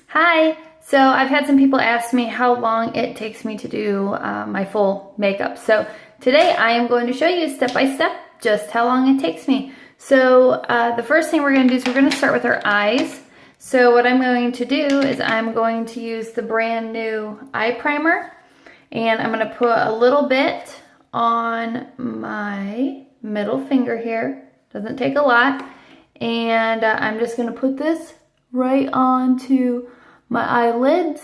Hi! So I've had some people ask me how long it takes me to do my full makeup. So today I am going to show you step by step just how long it takes me. So the first thing we're going to do is we're going to start with our eyes. So what I'm going to do is I'm going to use the brand new eye primer, and I'm going to put a little bit on my middle finger here. Doesn't take a lot. And I'm just going to put this right onto my eyelids,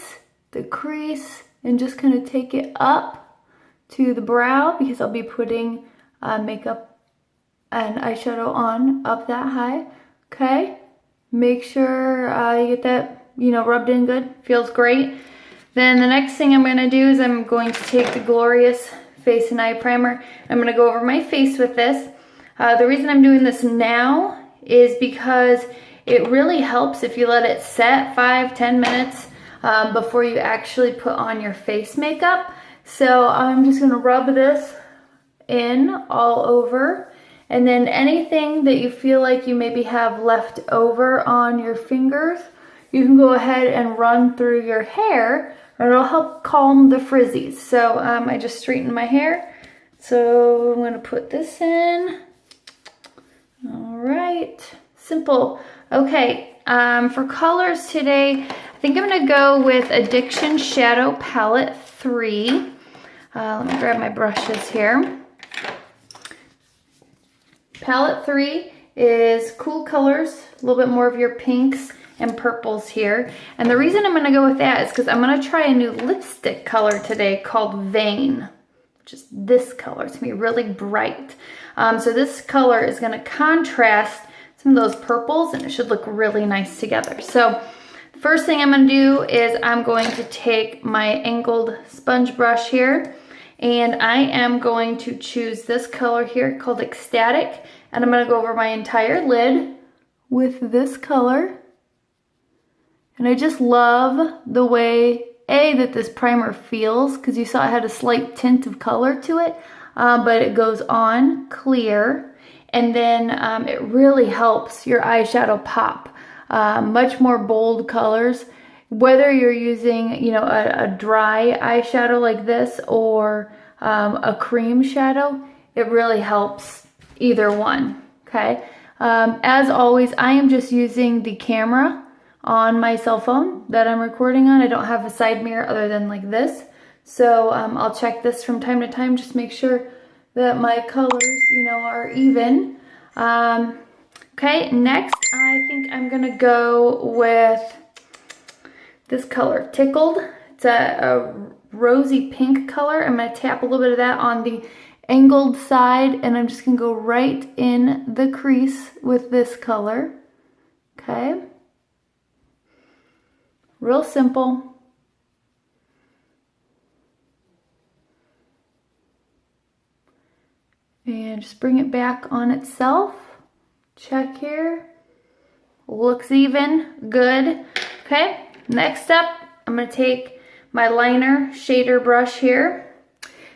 the crease, and just kind of take it up to the brow because I'll be putting makeup and eyeshadow on up that high. Okay, make sure you get that, rubbed in good. Feels great. Then the next thing I'm going to do is I'm going to take the Glorious Face and Eye Primer. I'm going to go over my face with this. The reason I'm doing this now is because it really helps if you let it set 5-10 minutes before you actually put on your face makeup. So I'm just gonna rub this in all over, and then anything that you feel like you maybe have left over on your fingers, you can go ahead and run through your hair, and it'll help calm the frizzies. So I just straightened my hair. So I'm gonna put this in. All right, simple. Okay, for colors today, I think I'm gonna go with Addiction Shadow Palette 3. Let me grab my brushes here. Palette 3 is cool colors, a little bit more of your pinks and purples here. And the reason I'm gonna go with that is because I'm gonna try a new lipstick color today called Vein, which is this color. It's gonna be really bright. So this color is gonna contrast some of those purples, and it should look really nice together. So first thing I'm going to do is I'm going to take my angled sponge brush here, and I am going to choose this color here called Ecstatic, and I'm going to go over my entire lid with this color. And I just love the way that this primer feels, because you saw it had a slight tint of color to it, but it goes on clear. And then it really helps your eyeshadow pop. Much more bold colors. Whether you're using, a dry eyeshadow like this or a cream shadow, it really helps either one, okay? As always, I am just using the camera on my cell phone that I'm recording on. I don't have a side mirror other than like this. So I'll check this from time to time, just make sure that my colors, are even. Okay, next I think I'm gonna go with this color, Tickled. It's a rosy pink color. I'm gonna tap a little bit of that on the angled side, and I'm just gonna go right in the crease with this color. Okay, real simple. And just bring it back on itself. Check here. Looks even. Good. Okay, next up, I'm going to take my liner shader brush here.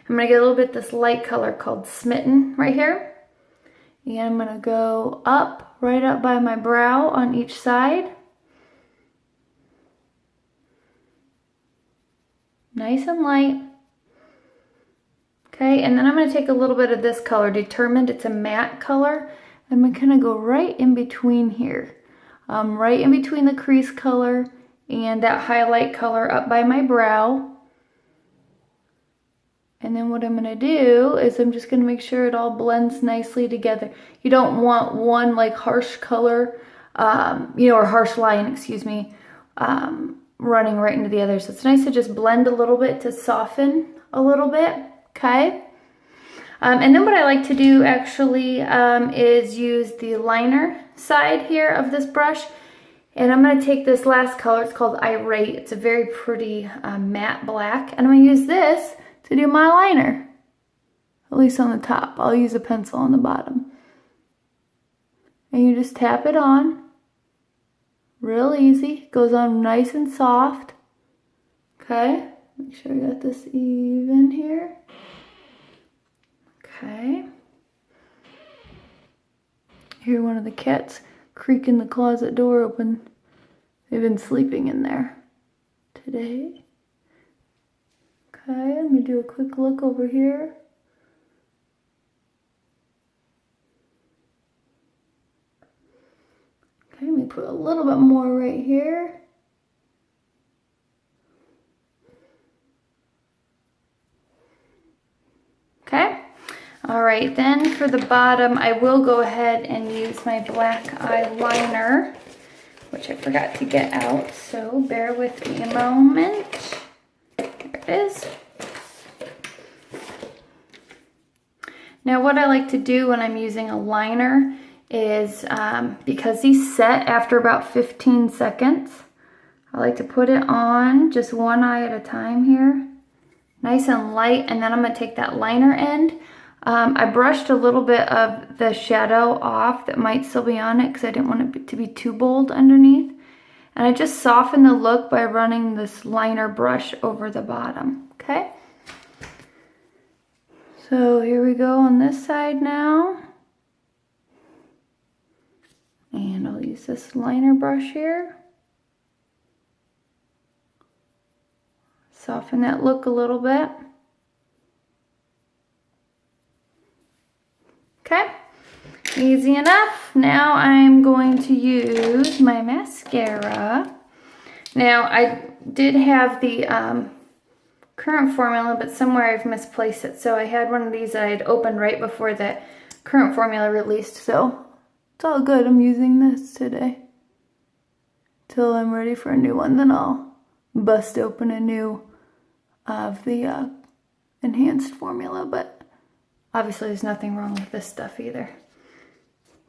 I'm going to get a little bit of this light color called Smitten right here. And I'm going to go up, right up by my brow on each side. Nice and light. Okay, and then I'm going to take a little bit of this color, Determined. It's a matte color. I'm going to kind of go right in between here. Right in between the crease color and that highlight color up by my brow. And then what I'm going to do is I'm just going to make sure it all blends nicely together. You don't want one like harsh color, or harsh line, excuse me, running right into the other. So it's nice to just blend a little bit to soften a little bit. Okay, and then what I like to do actually is use the liner side here of this brush, and I'm going to take this last color. It's called Irate. It's a very pretty matte black, and I'm going to use this to do my liner, at least on the top. I'll use a pencil on the bottom, and you just tap it on real easy. Goes on nice and soft. Okay, make sure I got this even here. Okay. Hear one of the cats creaking the closet door open. They've been sleeping in there. today. Okay, let me do a quick look over here. Okay, let me put a little bit more right here. Okay, all right, then for the bottom, I will go ahead and use my black eyeliner, which I forgot to get out, so bear with me a moment. There it is. Now what I like to do when I'm using a liner is, because these set after about 15 seconds, I like to put it on just one eye at a time here, nice and light, and then I'm going to take that liner end. I brushed a little bit of the shadow off that might still be on it because I didn't want it to be too bold underneath. And I just soften the look by running this liner brush over the bottom, okay? So here we go on this side now. And I'll use this liner brush here. Soften that look a little bit. Okay, easy enough. Now I'm going to use my mascara. Now I did have the current formula, but somewhere I've misplaced it. So I had one of these that I had opened right before the current formula released. So it's all good. I'm using this today. Till I'm ready for a new one, then I'll bust open a new of the enhanced formula, but obviously there's nothing wrong with this stuff either.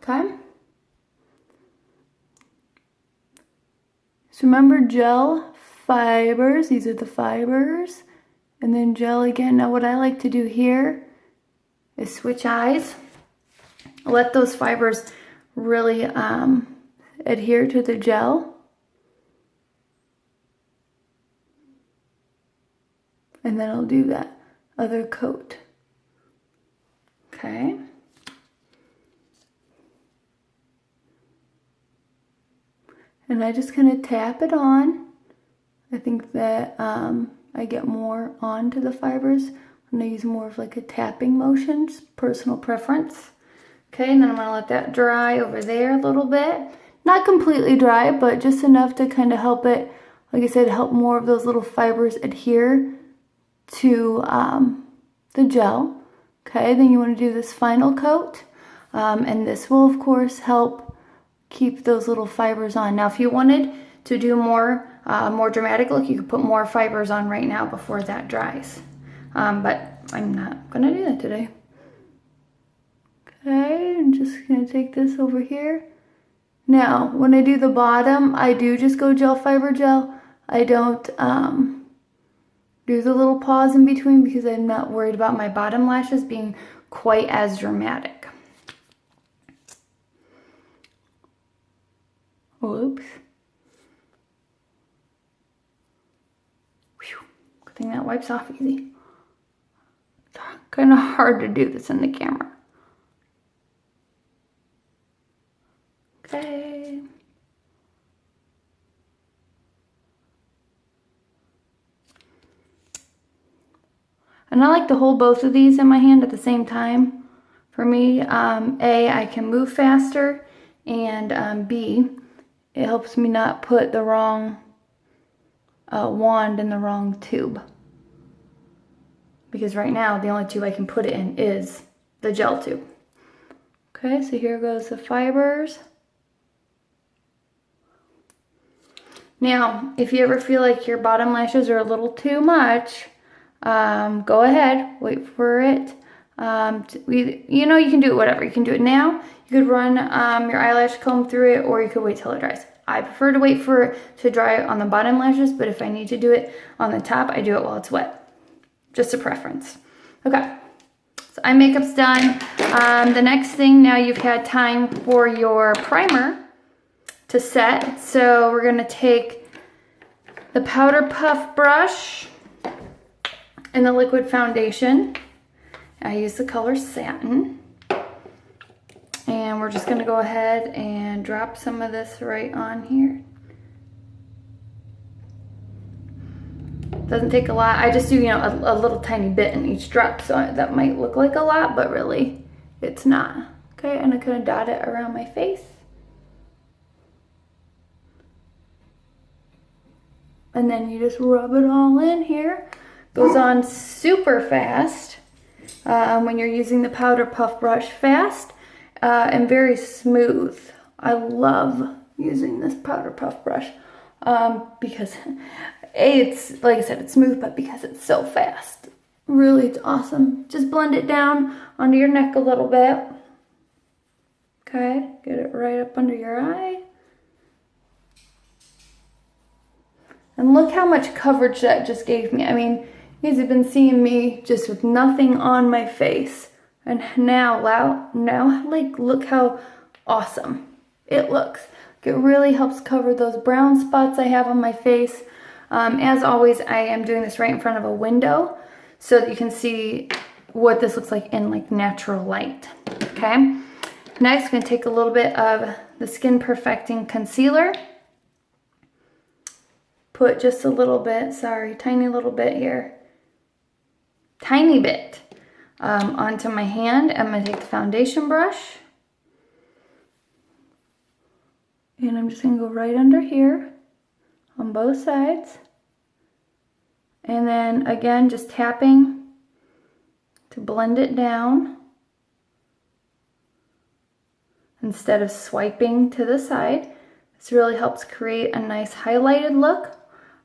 Okay. So remember gel, fibers, these are the fibers, and then gel again. Now what I like to do here is switch eyes, let those fibers really adhere to the gel. And then I'll do that other coat. Okay. And I just kind of tap it on. I think that I get more onto the fibers when I use more of like a tapping motion, just personal preference. Okay, and then I'm gonna let that dry over there a little bit. Not completely dry, but just enough to kind of help it, like I said, help more of those little fibers adhere to the gel. Okay, then you want to do this final coat, and this will of course help keep those little fibers on. Now if you wanted to do more dramatic look, you could put more fibers on right now before that dries, but I'm not gonna do that today. Okay, I'm just gonna take this over here. Now when I do the bottom, I do just go gel, fiber, gel. I don't do the little pause in between because I'm not worried about my bottom lashes being quite as dramatic. Whoops. Whew. Good thing that wipes off easy. It's kind of hard to do this in the camera. Okay. And I like to hold both of these in my hand at the same time. For me, A, I can move faster, and B, it helps me not put the wrong wand in the wrong tube. Because right now, the only tube I can put it in is the gel tube. Okay, so here goes the fibers. Now, if you ever feel like your bottom lashes are a little too much, go ahead, wait for it. You know, you can do it whatever. You can do it now. You could run your eyelash comb through it, or you could wait till it dries. I prefer to wait for it to dry on the bottom lashes, but if I need to do it on the top, I do it while it's wet. Just a preference. Okay, so eye makeup's done. The next thing, now you've had time for your primer to set. So we're gonna take the Powder Puff brush and the liquid foundation. I use the color Satin. And we're just gonna go ahead and drop some of this right on here. Doesn't take a lot. I just do, you know, a little tiny bit in each drop, so that might look like a lot, but really it's not. Okay, and I kind of dot it around my face. And then you just rub it all in here. Goes on super fast when you're using the powder puff brush, fast and very smooth. I love using this powder puff brush because it's, like I said, it's smooth, but because it's so fast. Really, it's awesome. Just blend it down onto your neck a little bit. Okay, get it right up under your eye. And look how much coverage that just gave me. I mean, you guys have been seeing me just with nothing on my face. And now, like, look how awesome it looks. It really helps cover those brown spots I have on my face. As always, I am doing this right in front of a window so that you can see what this looks like in like natural light, okay? Next, I'm gonna take a little bit of the Skin Perfecting Concealer. Put just a little bit, sorry, tiny little bit here. Tiny bit onto my hand. I'm gonna take the foundation brush. And I'm just gonna go right under here on both sides. And then again, just tapping to blend it down instead of swiping to the side. This really helps create a nice highlighted look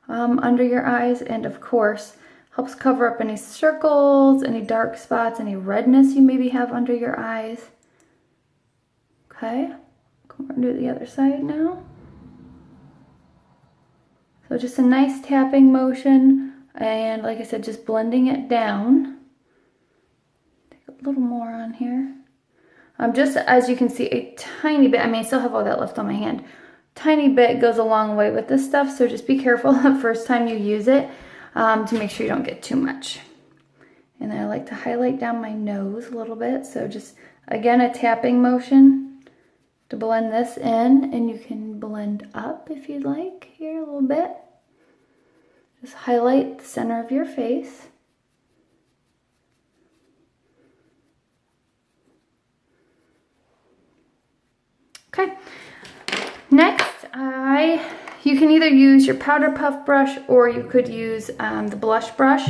under your eyes, and of course helps cover up any circles, any dark spots, any redness you maybe have under your eyes. Okay, come on, do the other side now. So just a nice tapping motion, and like I said, just blending it down. Take a little more on here. Just as you can see, a tiny bit, I mean, I still have all that left on my hand. Tiny bit goes a long way with this stuff, so just be careful the first time you use it to make sure you don't get too much. And then I like to highlight down my nose a little bit, so just, again, a tapping motion to blend this in, and you can blend up if you'd like here a little bit. Just highlight the center of your face. Okay, next, you can either use your powder puff brush or you could use the blush brush.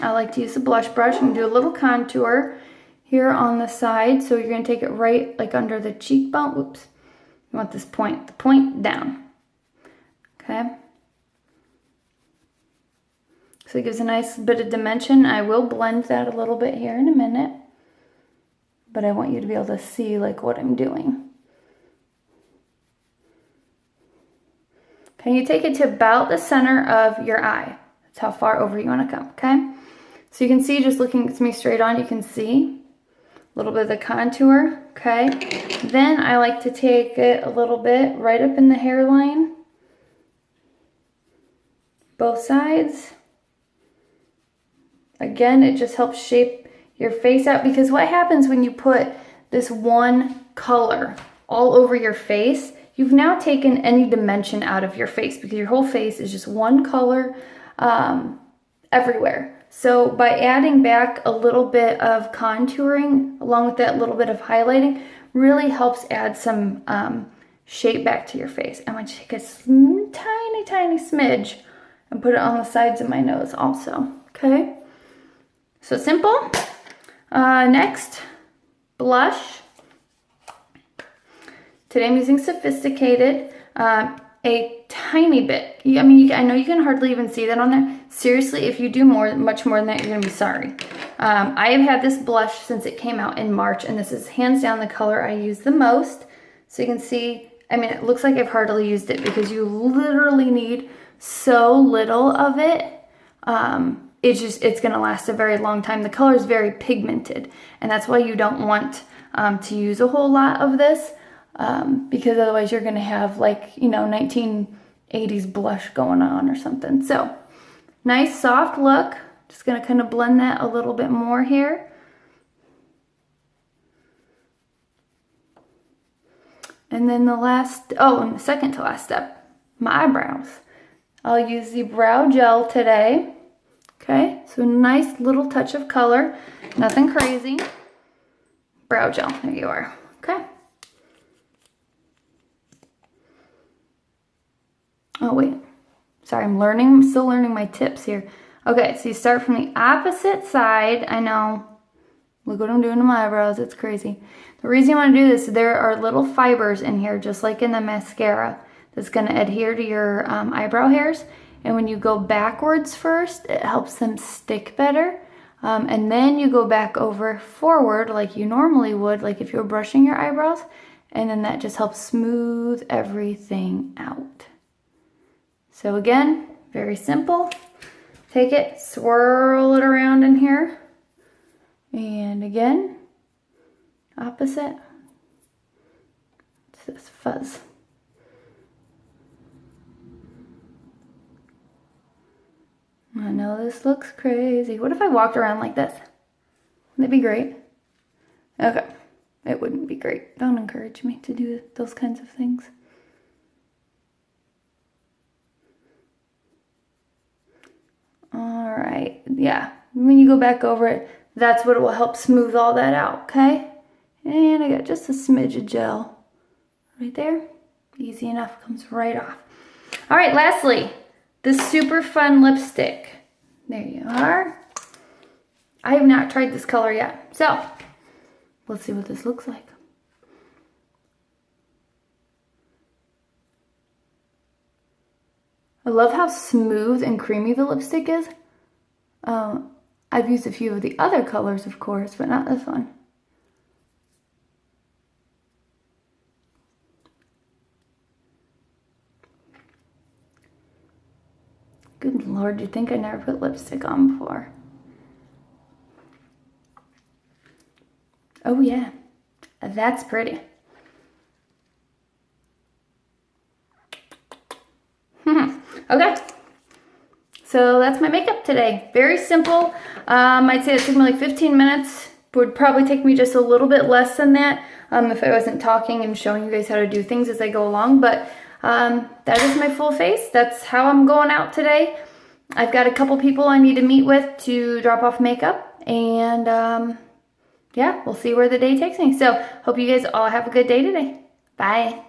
I like to use the blush brush and do a little contour here on the side. So you're going to take it right like under the cheekbone. Whoops. You want this point, the point down. Okay. So it gives a nice bit of dimension. I will blend that a little bit here in a minute, but I want you to be able to see like what I'm doing. Okay, you take it to about the center of your eye. That's how far over you want to come, okay? So you can see, just looking at me straight on, you can see a little bit of the contour, okay? Then I like to take it a little bit right up in the hairline. Both sides. Again, it just helps shape your face out, because what happens when you put this one color all over your face, you've now taken any dimension out of your face, because your whole face is just one color everywhere. So by adding back a little bit of contouring along with that little bit of highlighting really helps add some shape back to your face. I'm going to take a tiny, tiny smidge and put it on the sides of my nose also. Okay, so simple. Next, blush. Today I'm using Sophisticated, a tiny bit. I mean, I know you can hardly even see that on there. Seriously, if you do much more than that, you're gonna be sorry. I have had this blush since it came out in March, and this is hands down the color I use the most. So you can see, I mean, it looks like I've hardly used it because you literally need so little of it. It's gonna last a very long time. The color is very pigmented, and that's why you don't want to use a whole lot of this. Because otherwise you're going to have like, you know, 1980s blush going on or something. So nice soft look. Just going to kind of blend that a little bit more here. And then the second to last step, my eyebrows. I'll use the brow gel today. Okay, so nice little touch of color, nothing crazy. Brow gel, there you are, okay. Oh wait, sorry, I'm still learning my tips here. Okay, so you start from the opposite side. I know, look what I'm doing to my eyebrows, it's crazy. The reason you want to do this, there are little fibers in here, just like in the mascara, that's going to adhere to your eyebrow hairs. And when you go backwards first, it helps them stick better. And then you go back over forward like you normally would, like if you were brushing your eyebrows. And then that just helps smooth everything out. So again, very simple. Take it, swirl it around in here. And again, opposite. It's this fuzz. I know this looks crazy. What if I walked around like this? Wouldn't it be great? Okay, it wouldn't be great. Don't encourage me to do those kinds of things. All right, yeah, when you go back over it, that's what will help smooth all that out, okay? And I got just a smidge of gel right there. Easy enough, comes right off. All right, lastly, this super fun lipstick. There you are. I have not tried this color yet, so let's see what this looks like. I love how smooth and creamy the lipstick is. I've used a few of the other colors, of course, but not this one. Good Lord, you'd think I never put lipstick on before. Oh yeah, that's pretty. Okay, so that's my makeup today. Very simple. I'd say it took me like 15 minutes. Would probably take me just a little bit less than that if I wasn't talking and showing you guys how to do things as I go along. But that is my full face. That's how I'm going out today. I've got a couple people I need to meet with to drop off makeup. And yeah, we'll see where the day takes me. So hope you guys all have a good day today. Bye.